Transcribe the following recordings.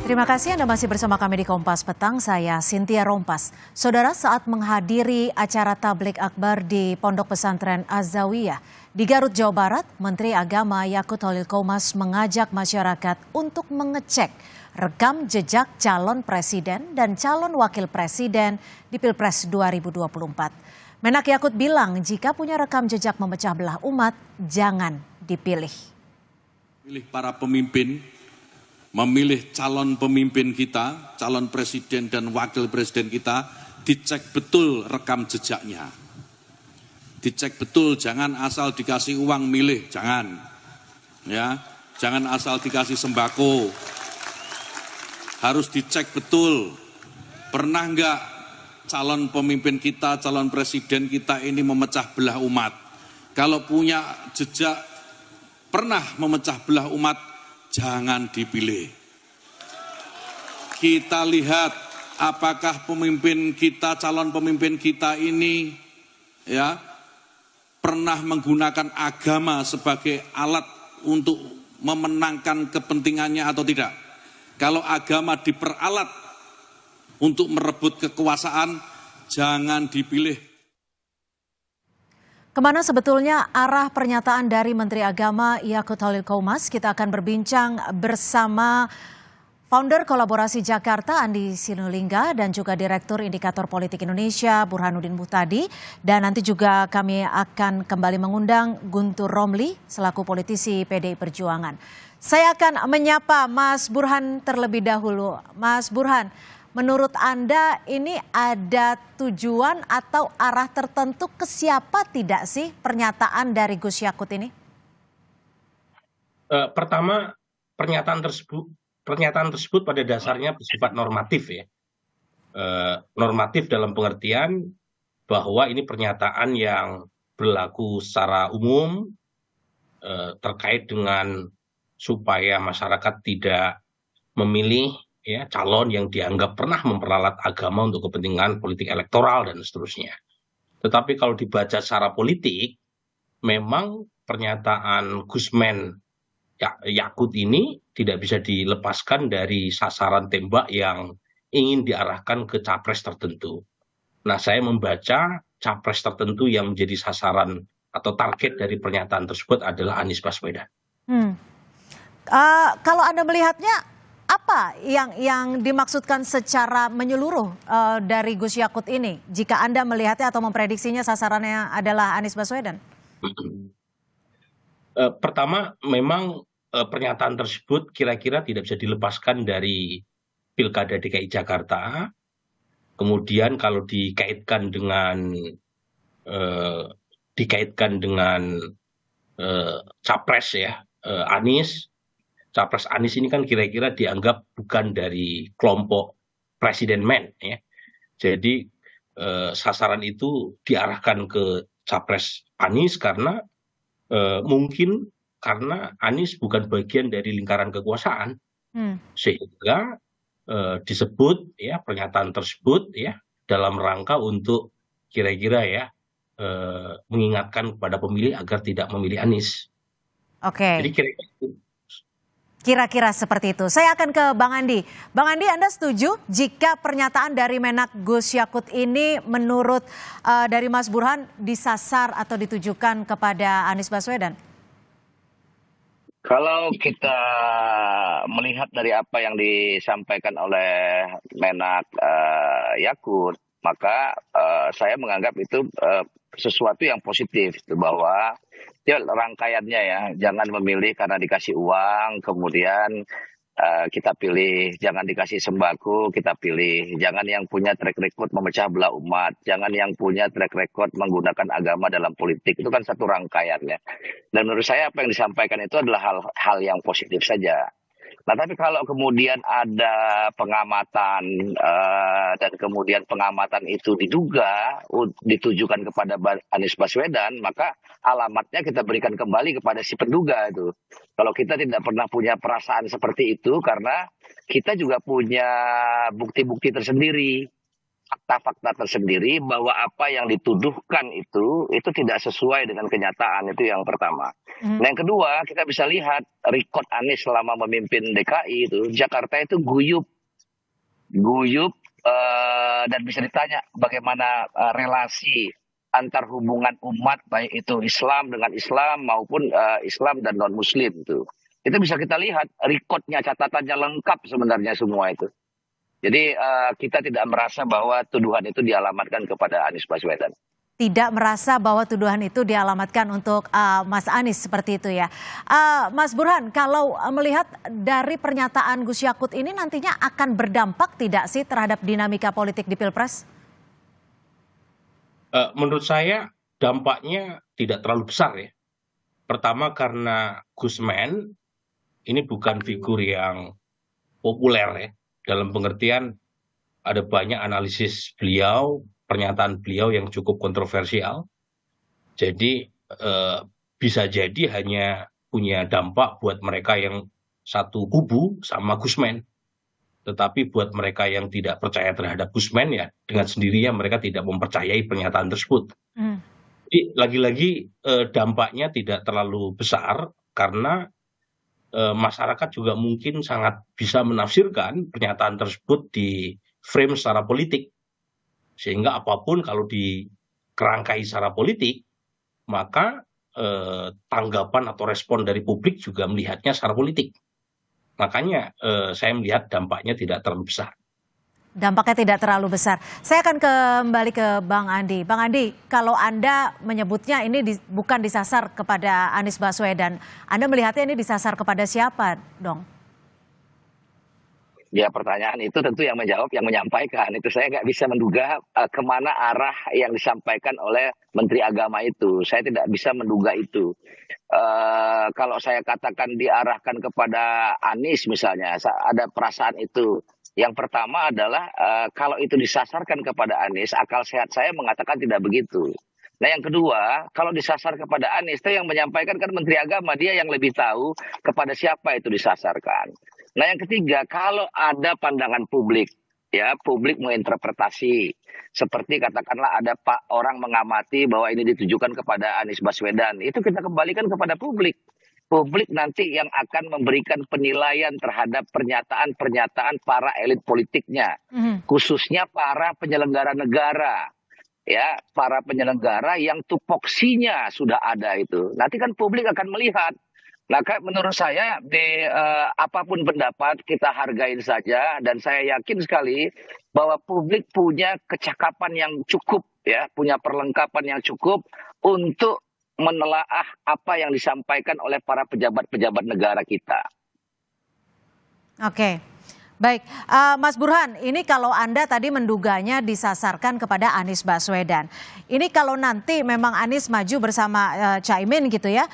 Terima kasih Anda masih bersama kami di Kompas Petang, saya Cynthia Rompas. Saudara, saat menghadiri acara tablik akbar di Pondok Pesantren Az-Zawiyah di Garut, Jawa Barat, Menteri Agama Yakut Holil Qomas mengajak masyarakat untuk mengecek rekam jejak calon presiden dan calon wakil presiden di Pilpres 2024. Menak Yakut bilang jika punya rekam jejak memecah belah umat, jangan dipilih. Pilih para pemimpin, memilih calon pemimpin kita, calon presiden dan wakil presiden kita, dicek betul rekam jejaknya. Dicek betul, jangan asal dikasih uang milih, jangan. Ya, jangan asal dikasih sembako. Harus dicek betul. Pernah enggak calon pemimpin kita, calon presiden kita ini memecah belah umat? Kalau punya jejak pernah memecah belah umat, jangan dipilih. Kita lihat apakah pemimpin kita, calon pemimpin kita ini ya pernah menggunakan agama sebagai alat untuk memenangkan kepentingannya atau tidak. Kalau agama diperalat untuk merebut kekuasaan, jangan dipilih. Kemana sebetulnya arah pernyataan dari Menteri Agama Yakut Holil Qomas? Kita akan berbincang bersama founder Kolaborasi Jakarta Andi Sinulinga dan juga Direktur Indikator Politik Indonesia Burhanuddin Muhtadi. Dan nanti juga kami akan kembali mengundang Guntur Romli selaku politisi PDI Perjuangan. Saya akan menyapa Mas Burhan terlebih dahulu. Mas Burhan, menurut Anda ini ada tujuan atau arah tertentu ke siapa tidak sih pernyataan dari Gus Yakut ini? Pertama, pernyataan tersebut pada dasarnya bersifat normatif ya. Normatif dalam pengertian bahwa ini pernyataan yang berlaku secara umum terkait dengan supaya masyarakat tidak memilih ya calon yang dianggap pernah memperalat agama untuk kepentingan politik elektoral dan seterusnya. Tetapi kalau dibaca secara politik, memang pernyataan Gusmen Yakut ini tidak bisa dilepaskan dari sasaran tembak yang ingin diarahkan ke capres tertentu. Nah, saya membaca capres tertentu yang menjadi sasaran atau target dari pernyataan tersebut adalah Anies Baswedan. Kalau Anda melihatnya, apa yang dimaksudkan secara menyeluruh dari Gus Yakut ini? Jika Anda melihatnya atau memprediksinya sasarannya adalah Anies Baswedan? Pertama, memang pernyataan tersebut kira-kira tidak bisa dilepaskan dari Pilkada DKI Jakarta. Kemudian kalau dikaitkan dengan capres ya, Anies. Capres Anies ini kan kira-kira dianggap bukan dari kelompok presiden men ya. Jadi sasaran itu diarahkan ke capres Anies karena mungkin karena Anies bukan bagian dari lingkaran kekuasaan. Sehingga disebut ya pernyataan tersebut ya dalam rangka untuk kira-kira ya mengingatkan kepada pemilih agar tidak memilih Anies. Oke. Jadi Kira-kira seperti itu. Saya akan ke Bang Andi. Bang Andi, Anda setuju jika pernyataan dari Menak Gus Yakut ini menurut dari Mas Burhan disasar atau ditujukan kepada Anies Baswedan? Kalau kita melihat dari apa yang disampaikan oleh Menak Yakut, maka saya menganggap itu sesuatu yang positif, bahwa ya rangkaiannya ya, jangan memilih karena dikasih uang, kemudian kita pilih, jangan dikasih sembako, kita pilih, jangan yang punya track record memecah belah umat, jangan yang punya track record menggunakan agama dalam politik, itu kan satu rangkaiannya. Dan menurut saya apa yang disampaikan itu adalah hal yang positif saja. Nah, tapi kalau kemudian ada pengamatan dan kemudian pengamatan itu diduga ditujukan kepada Anies Baswedan, maka alamatnya kita berikan kembali kepada si penduga itu. Kalau kita tidak pernah punya perasaan seperti itu, karena kita juga punya bukti-bukti tersendiri. fakta-fakta tersendiri bahwa apa yang dituduhkan itu tidak sesuai dengan kenyataan, itu yang pertama. Nah, yang kedua, kita bisa lihat rekod Anies selama memimpin DKI itu, Jakarta itu guyup dan bisa ditanya bagaimana relasi antar hubungan umat, baik itu Islam dengan Islam maupun Islam dan non-Muslim itu. Itu bisa kita lihat rekodnya, catatannya lengkap sebenarnya semua itu. Jadi kita tidak merasa bahwa tuduhan itu dialamatkan kepada Anies Baswedan. Tidak merasa bahwa tuduhan itu dialamatkan untuk Mas Anies seperti itu ya. Mas Burhan, kalau melihat dari pernyataan Gus Yakut ini nantinya akan berdampak tidak sih terhadap dinamika politik di Pilpres? Menurut saya dampaknya tidak terlalu besar ya. Pertama karena Gusman ini bukan figur yang populer ya. Dalam pengertian ada banyak analisis beliau, pernyataan beliau yang cukup kontroversial. Jadi bisa jadi hanya punya dampak buat mereka yang satu kubu sama Gusman. Tetapi buat mereka yang tidak percaya terhadap Gusman ya dengan sendirinya mereka tidak mempercayai pernyataan tersebut. Jadi lagi-lagi dampaknya tidak terlalu besar karena masyarakat juga mungkin sangat bisa menafsirkan pernyataan tersebut di frame secara politik. Sehingga apapun kalau dikerangkai secara politik, maka tanggapan atau respon dari publik juga melihatnya secara politik. Makanya saya melihat dampaknya tidak terlalu besar. Dampaknya tidak terlalu besar. Saya akan kembali ke Bang Andi. Bang Andi, kalau Anda menyebutnya ini bukan disasar kepada Anies Baswedan, Anda melihatnya ini disasar kepada siapa dong? Ya, pertanyaan itu tentu yang menjawab, yang menyampaikan. Itu saya nggak bisa menduga kemana arah yang disampaikan oleh Menteri Agama itu. Saya tidak bisa menduga itu. Kalau saya katakan diarahkan kepada Anies misalnya, ada perasaan itu. Yang pertama adalah kalau itu disasarkan kepada Anies, akal sehat saya mengatakan tidak begitu. Nah, yang kedua, kalau disasar kepada Anies, itu yang menyampaikan kan Menteri Agama, dia yang lebih tahu kepada siapa itu disasarkan. Nah, yang ketiga, kalau ada pandangan publik, ya publik menginterpretasi, seperti katakanlah ada orang mengamati bahwa ini ditujukan kepada Anies Baswedan, itu kita kembalikan kepada publik. Publik nanti yang akan memberikan penilaian terhadap pernyataan-pernyataan para elit politiknya, khususnya para penyelenggara negara, ya para penyelenggara yang tupoksinya sudah ada itu. Nanti kan publik akan melihat. Maka menurut saya apapun pendapat kita hargain saja, dan saya yakin sekali bahwa publik punya kecakapan yang cukup, ya punya perlengkapan yang cukup untuk menelaah apa yang disampaikan oleh para pejabat-pejabat negara kita. Oke, baik. Mas Burhan, ini kalau Anda tadi menduganya disasarkan kepada Anies Baswedan. Ini kalau nanti memang Anies maju bersama Caimin gitu ya,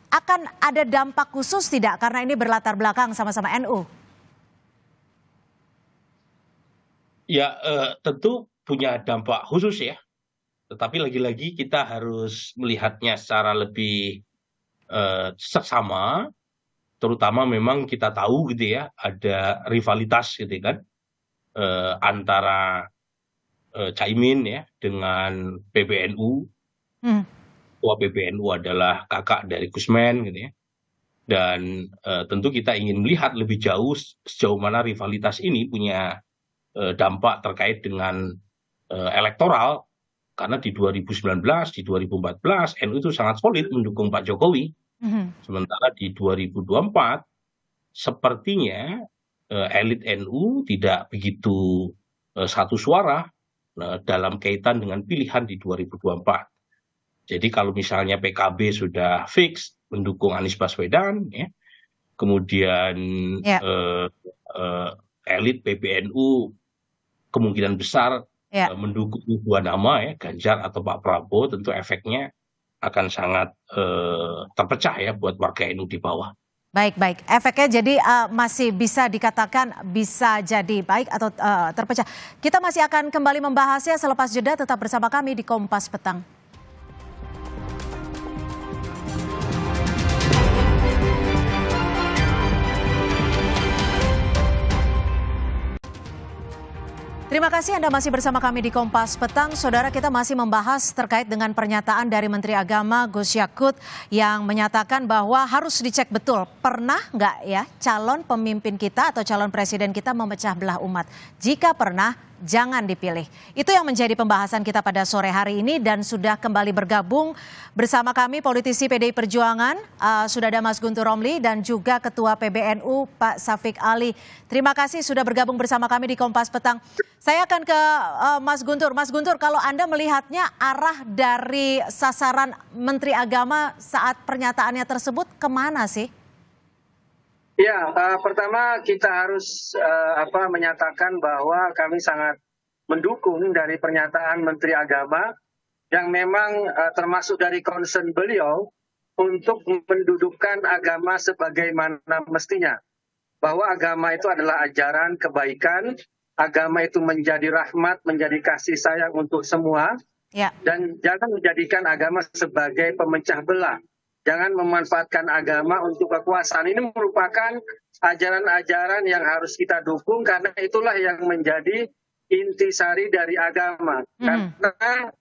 akan ada dampak khusus tidak karena ini berlatar belakang sama-sama NU? Ya, tentu punya dampak khusus ya. Tetapi lagi-lagi kita harus melihatnya secara lebih seksama, terutama memang kita tahu gitu ya, ada rivalitas gitu kan, antara Caimin ya dengan PBNU. Ketua PBNU adalah kakak dari Gusman gitu ya. Dan tentu kita ingin melihat lebih jauh sejauh mana rivalitas ini punya dampak terkait dengan elektoral. Karena di 2019, di 2014, NU itu sangat solid mendukung Pak Jokowi. Sementara di 2024, sepertinya elit NU tidak begitu satu suara dalam kaitan dengan pilihan di 2024. Jadi kalau misalnya PKB sudah fix mendukung Anies Baswedan, ya, kemudian elit PBNU kemungkinan besar mendukung dua nama ya, Ganjar atau Pak Prabowo, tentu efeknya akan sangat terpecah ya buat warga NU di bawah. Baik. Efeknya jadi masih bisa dikatakan bisa jadi baik atau terpecah. Kita masih akan kembali membahasnya selepas jeda, tetap bersama kami di Kompas Petang. Terima kasih Anda masih bersama kami di Kompas Petang. Saudara, kita masih membahas terkait dengan pernyataan dari Menteri Agama Gus Yakut yang menyatakan bahwa harus dicek betul pernah nggak ya calon pemimpin kita atau calon presiden kita memecah belah umat. Jika pernah, jangan dipilih. Itu yang menjadi pembahasan kita pada sore hari ini dan sudah kembali bergabung bersama kami politisi PDI Perjuangan, sudah ada Mas Guntur Romli dan juga Ketua PBNU Pak Syafiq Ali. Terima kasih sudah bergabung bersama kami di Kompas Petang. Saya akan ke Mas Guntur. Mas Guntur, kalau Anda melihatnya arah dari sasaran Menteri Agama saat pernyataannya tersebut kemana sih? Ya, pertama kita harus menyatakan bahwa kami sangat mendukung dari pernyataan Menteri Agama yang memang termasuk dari concern beliau untuk mendudukkan agama sebagaimana mestinya. Bahwa agama itu adalah ajaran kebaikan, agama itu menjadi rahmat, menjadi kasih sayang untuk semua, Ya. dan jangan menjadikan agama sebagai pemecah belah. Jangan memanfaatkan agama untuk kekuasaan. Ini merupakan ajaran-ajaran yang harus kita dukung karena itulah yang menjadi intisari dari agama. Karena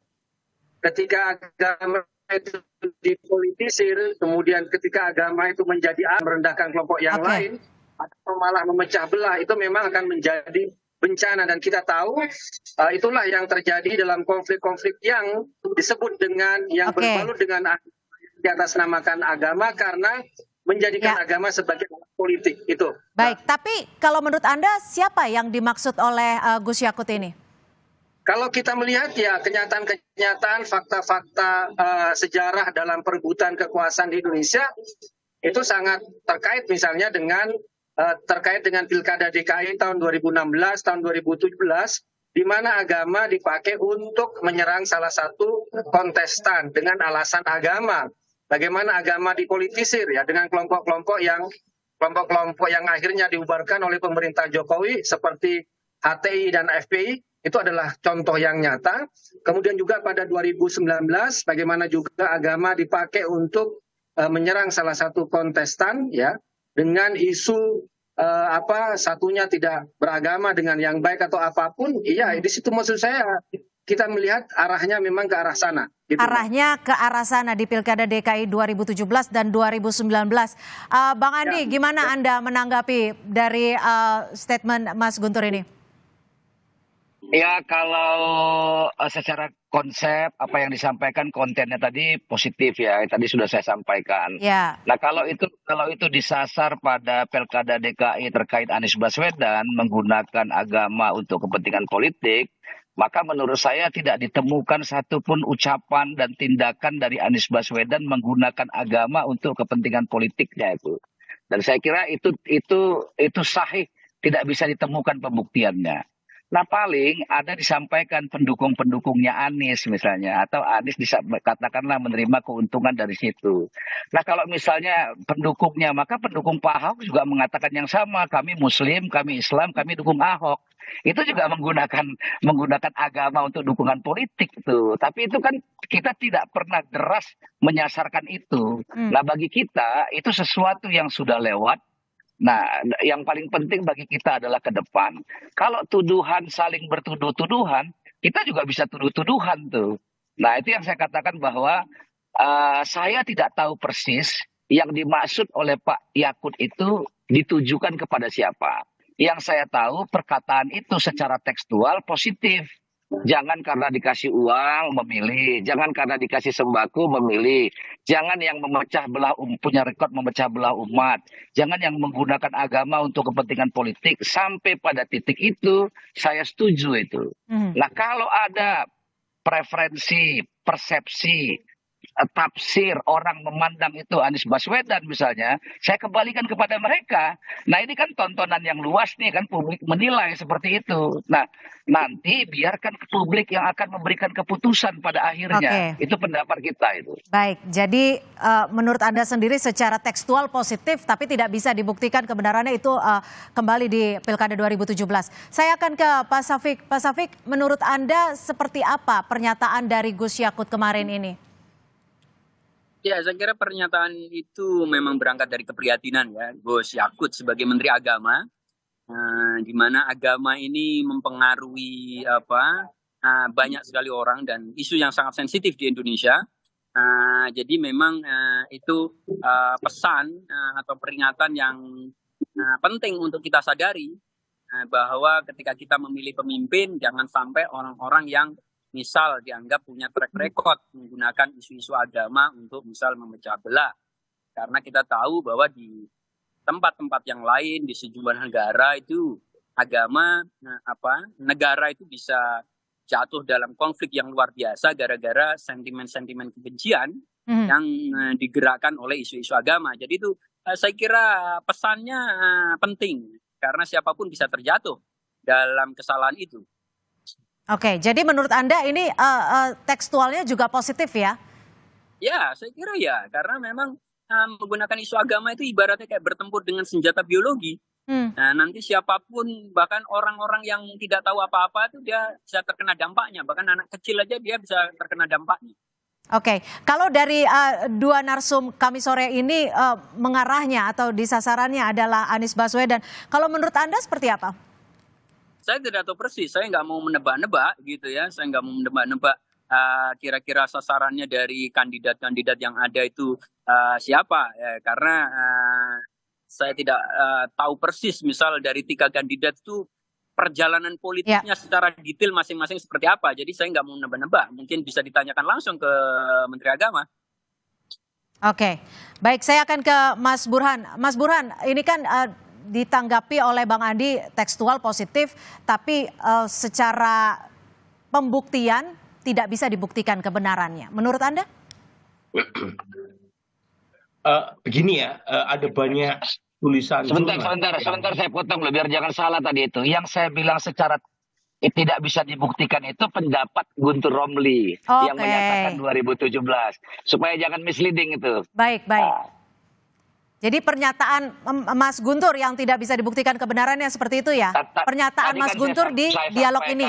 ketika agama itu dipolitisir, kemudian ketika agama itu menjadi merendahkan kelompok yang lain, atau malah memecah belah, itu memang akan menjadi bencana. Dan kita tahu itulah yang terjadi dalam konflik-konflik yang disebut dengan yang berbalut dengan di atas namakan agama karena menjadikan agama sebagai politik itu. Baik, tapi kalau menurut Anda siapa yang dimaksud oleh Gus Yakut ini? Kalau kita melihat ya kenyataan-kenyataan, fakta-fakta sejarah dalam perebutan kekuasaan di Indonesia itu sangat terkait misalnya dengan terkait dengan Pilkada DKI tahun 2016, tahun 2017, di mana agama dipakai untuk menyerang salah satu kontestan dengan alasan agama. Bagaimana agama dipolitisir ya dengan kelompok-kelompok yang akhirnya dibubarkan oleh pemerintah Jokowi seperti HTI dan FPI, itu adalah contoh yang nyata. Kemudian juga pada 2019 bagaimana juga agama dipakai untuk menyerang salah satu kontestan ya dengan isu satunya tidak beragama dengan yang baik atau apapun. Iya, di situ maksud saya kita melihat arahnya memang ke arah sana. Gitu. Arahnya ke arah sana di Pilkada DKI 2017 dan 2019. Bang Andi, gimana Anda menanggapi dari statement Mas Guntur ini? Ya, kalau secara konsep apa yang disampaikan kontennya tadi positif ya, tadi sudah saya sampaikan. Ya. Nah, kalau itu disasar pada Pilkada DKI terkait Anies Baswedan menggunakan agama untuk kepentingan politik, maka menurut saya tidak ditemukan satupun ucapan dan tindakan dari Anies Baswedan menggunakan agama untuk kepentingan politiknya itu. Dan saya kira itu sahih, tidak bisa ditemukan pembuktiannya. Nah, paling ada disampaikan pendukung-pendukungnya Anies misalnya, atau Anies katakanlah menerima keuntungan dari situ. Nah, kalau misalnya pendukungnya, maka pendukung Pak Ahok juga mengatakan yang sama, kami Muslim, kami Islam, kami dukung Ahok. Itu juga menggunakan agama untuk dukungan politik itu. Tapi itu kan kita tidak pernah deras menyasarkan itu. Nah, bagi kita itu sesuatu yang sudah lewat. Nah, yang paling penting bagi kita adalah ke depan. Kalau tuduhan saling bertuduh-tuduhan, kita juga bisa tuduh-tuduhan tuh. Nah, itu yang saya katakan bahwa saya tidak tahu persis yang dimaksud oleh Pak Yakut itu ditujukan kepada siapa. Yang saya tahu perkataan itu secara tekstual positif. Jangan karena dikasih uang memilih, jangan karena dikasih sembako memilih, jangan yang memecah belah punya rekod memecah belah umat, jangan yang menggunakan agama untuk kepentingan politik. Sampai pada titik itu saya setuju itu. Nah, kalau ada preferensi, persepsi, tafsir orang memandang itu Anies Baswedan misalnya, saya kembalikan kepada mereka. Nah, ini kan tontonan yang luas nih kan, publik menilai seperti itu. Nah, nanti biarkan publik yang akan memberikan keputusan pada akhirnya. Itu pendapat kita itu. Baik, jadi menurut Anda sendiri secara tekstual positif tapi tidak bisa dibuktikan kebenarannya itu kembali di Pilkada 2017. Saya akan ke Pak Syafiq. Pak Syafiq, menurut Anda seperti apa pernyataan dari Gus Yakut kemarin ini? Ya, saya kira pernyataan itu memang berangkat dari keprihatinan ya Gus Yakut sebagai Menteri Agama di mana agama ini mempengaruhi banyak sekali orang dan isu yang sangat sensitif di Indonesia. Jadi memang itu pesan atau peringatan yang penting untuk kita sadari bahwa ketika kita memilih pemimpin, jangan sampai orang-orang yang misal dianggap punya track record menggunakan isu-isu agama untuk misal memecah belah. Karena kita tahu bahwa di tempat-tempat yang lain di sejumlah negara itu agama negara itu bisa jatuh dalam konflik yang luar biasa gara-gara sentimen-sentimen kebencian yang digerakkan oleh isu-isu agama. Jadi itu saya kira pesannya penting karena siapapun bisa terjatuh dalam kesalahan itu. Oke, jadi menurut Anda ini tekstualnya juga positif ya? Ya, saya kira ya, karena memang menggunakan isu agama itu ibaratnya kayak bertempur dengan senjata biologi. Nah, nanti siapapun, bahkan orang-orang yang tidak tahu apa-apa itu dia bisa terkena dampaknya. Bahkan anak kecil aja dia bisa terkena dampaknya. Oke, kalau dari dua narsum kami sore ini mengarahnya atau disasarannya adalah Anies Baswedan. Kalau menurut Anda seperti apa? Saya tidak tahu persis, saya nggak mau menebak-nebak gitu ya. Saya nggak mau menebak-nebak kira-kira sasarannya dari kandidat-kandidat yang ada itu siapa. Karena saya tidak tahu persis misal dari 3 kandidat itu perjalanan politiknya secara detail masing-masing seperti apa. Jadi saya nggak mau menebak-nebak. Mungkin bisa ditanyakan langsung ke Menteri Agama. Oke, baik, saya akan ke Mas Burhan. Mas Burhan, ini kan ditanggapi oleh Bang Andi tekstual positif, tapi secara pembuktian tidak bisa dibuktikan kebenarannya. Menurut Anda? Begini ya, ada banyak tulisan. Sebentar saya potong loh, biar jangan salah tadi itu. Yang saya bilang secara tidak bisa dibuktikan itu pendapat Guntur Romli yang menyatakan 2017. Supaya jangan misleading itu. Baik. Jadi pernyataan Mas Guntur yang tidak bisa dibuktikan kebenarannya seperti itu ya? Pernyataan Mas Guntur di dialog ini.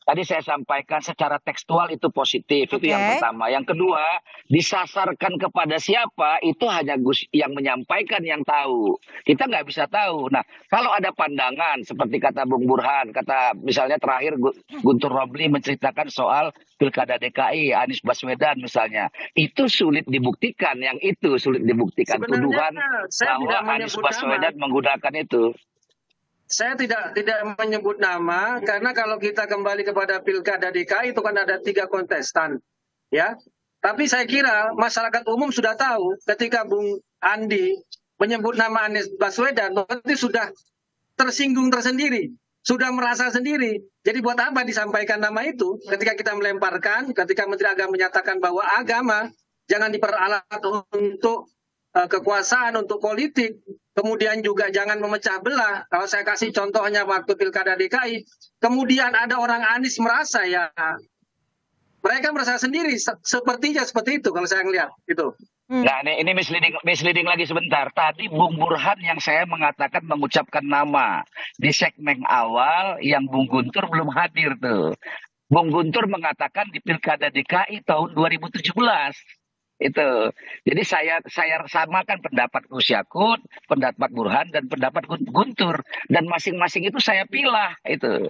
Tadi saya sampaikan secara tekstual itu positif, itu yang pertama. Yang kedua, disasarkan kepada siapa itu hanya Gus yang menyampaikan yang tahu. Kita nggak bisa tahu. Nah, kalau ada pandangan seperti kata Bung Burhan, kata misalnya terakhir Guntur Romli menceritakan soal Pilkada DKI, Anies Baswedan misalnya, itu sulit dibuktikan. Yang itu sulit dibuktikan. Tuduhan bahwa Anies Baswedan menggunakan itu. Saya tidak menyebut nama karena kalau kita kembali kepada Pilkada DKI itu kan ada 3 kontestan, ya. Tapi saya kira masyarakat umum sudah tahu ketika Bung Andi menyebut nama Anies Baswedan, berarti sudah tersinggung tersendiri, sudah merasa sendiri. Jadi buat apa disampaikan nama itu? Ketika kita melemparkan, ketika Menteri Agama menyatakan bahwa agama jangan diperalat untuk kekuasaan, untuk politik. Kemudian juga jangan memecah belah. Kalau saya kasih contohnya waktu Pilkada DKI, kemudian ada orang Anies merasa ya, mereka merasa sendiri, sepertinya seperti itu kalau saya ngelihat itu. Nah ini misleading lagi sebentar. Tadi Bung Burhan yang saya mengatakan mengucapkan nama di segmen awal yang Bung Guntur belum hadir tuh. Bung Guntur mengatakan di Pilkada DKI tahun 2017. Itu. Jadi saya samakan pendapat Gus Yakut, pendapat Burhan dan pendapat Guntur dan masing-masing itu saya pilah itu.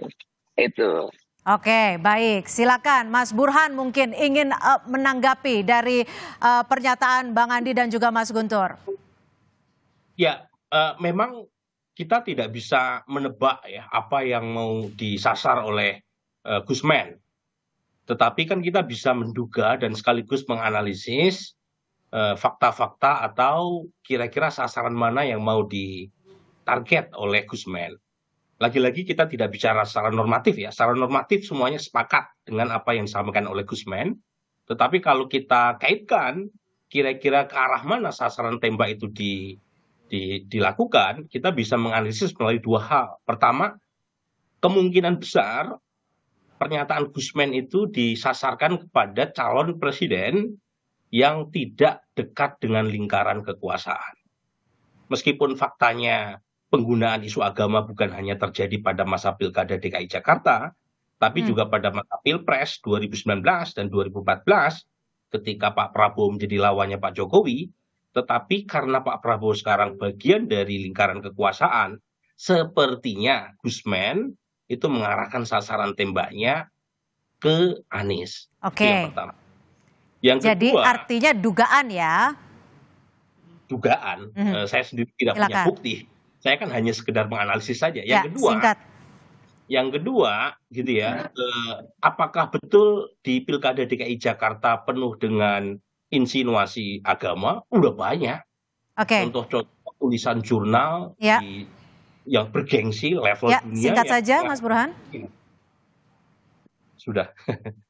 Oke, baik. Silakan Mas Burhan mungkin ingin menanggapi dari pernyataan Bang Andi dan juga Mas Guntur. Ya, memang kita tidak bisa menebak ya apa yang mau disasar oleh Gusmen. Tetapi kan kita bisa menduga dan sekaligus menganalisis fakta-fakta atau kira-kira sasaran mana yang mau ditarget oleh Gusmen. Lagi-lagi kita tidak bicara secara normatif ya. Secara normatif semuanya sepakat dengan apa yang disampaikan oleh Gusmen. Tetapi kalau kita kaitkan kira-kira ke arah mana sasaran tembak itu dilakukan, kita bisa menganalisis melalui 2 hal. Pertama, kemungkinan besar pernyataan Gusmen itu disasarkan kepada calon presiden yang tidak dekat dengan lingkaran kekuasaan. Meskipun faktanya penggunaan isu agama bukan hanya terjadi pada masa Pilkada DKI Jakarta, tapi juga pada masa Pilpres 2019 dan 2014 ketika Pak Prabowo menjadi lawannya Pak Jokowi, tetapi karena Pak Prabowo sekarang bagian dari lingkaran kekuasaan, sepertinya Gusman itu mengarahkan sasaran tembaknya ke Anies. Oke. Itu yang pertama. Yang Jadi kedua, artinya dugaan ya. dugaan. Saya sendiri tidak punya Silakan. bukti. Saya kan hanya sekedar menganalisis saja. Ya, singkat. Yang kedua, gitu ya, apakah betul di Pilkada DKI Jakarta penuh dengan insinuasi agama? Udah banyak. Oke. Contoh tulisan jurnal Ya. yang bergengsi level Ya, dunia. singkat yang- saja Mas Burhan. Sudah.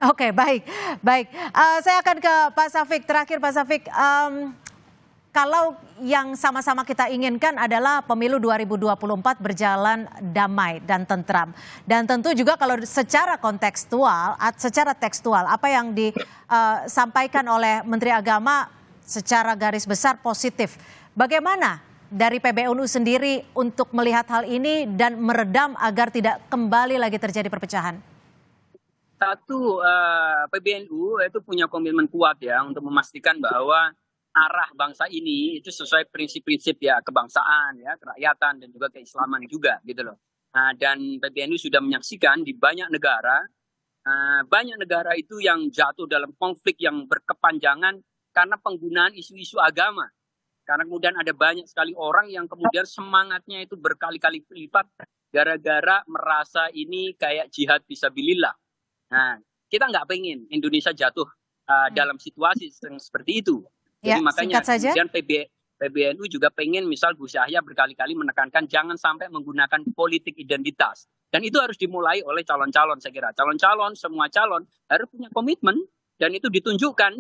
Oke, baik. Saya akan ke Pak Safik. Terakhir Pak Safik, kalau yang sama-sama kita inginkan adalah pemilu 2024 berjalan damai dan tentram. Dan tentu juga kalau secara tekstual, apa yang disampaikan oleh Menteri Agama secara garis besar positif. Bagaimana dari PBNU sendiri untuk melihat hal ini dan meredam agar tidak kembali lagi terjadi perpecahan? Satu, PBNU itu punya komitmen kuat ya untuk memastikan bahwa arah bangsa ini itu sesuai prinsip-prinsip ya kebangsaan, ya kerakyatan dan juga keislaman juga gitu loh. Dan PBNU sudah menyaksikan di banyak negara itu yang jatuh dalam konflik yang berkepanjangan karena penggunaan isu-isu agama. Karena kemudian ada banyak sekali orang yang kemudian semangatnya itu berkali-kali lipat gara-gara merasa ini kayak jihad fisabilillah. Nah, kita nggak pengen Indonesia jatuh dalam situasi seperti itu. Jadi Ya, makanya singkat saja. kemudian PBNU juga pengen misal Gus Yahya berkali-kali menekankan jangan sampai menggunakan politik identitas. Dan itu harus dimulai oleh calon-calon saya kira. Semua calon harus punya komitmen dan itu ditunjukkan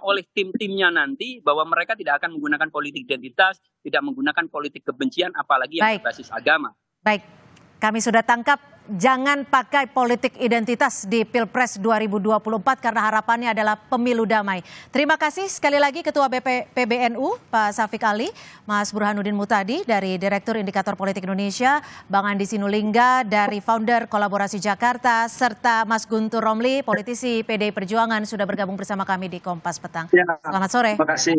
oleh tim-timnya nanti bahwa mereka tidak akan menggunakan politik identitas, tidak menggunakan politik kebencian apalagi yang berbasis agama. Baik, kami sudah tangkap. Jangan pakai politik identitas di Pilpres 2024 karena harapannya adalah pemilu damai. Terima kasih sekali lagi Ketua PBNU Pak Safik Ali, Mas Burhanuddin Muhtadi dari Direktur Indikator Politik Indonesia, Bang Andi Sinulinga dari Founder Kolaborasi Jakarta, serta Mas Guntur Romli, politisi PDI Perjuangan sudah bergabung bersama kami di Kompas Petang. Ya, Selamat sore. terima kasih.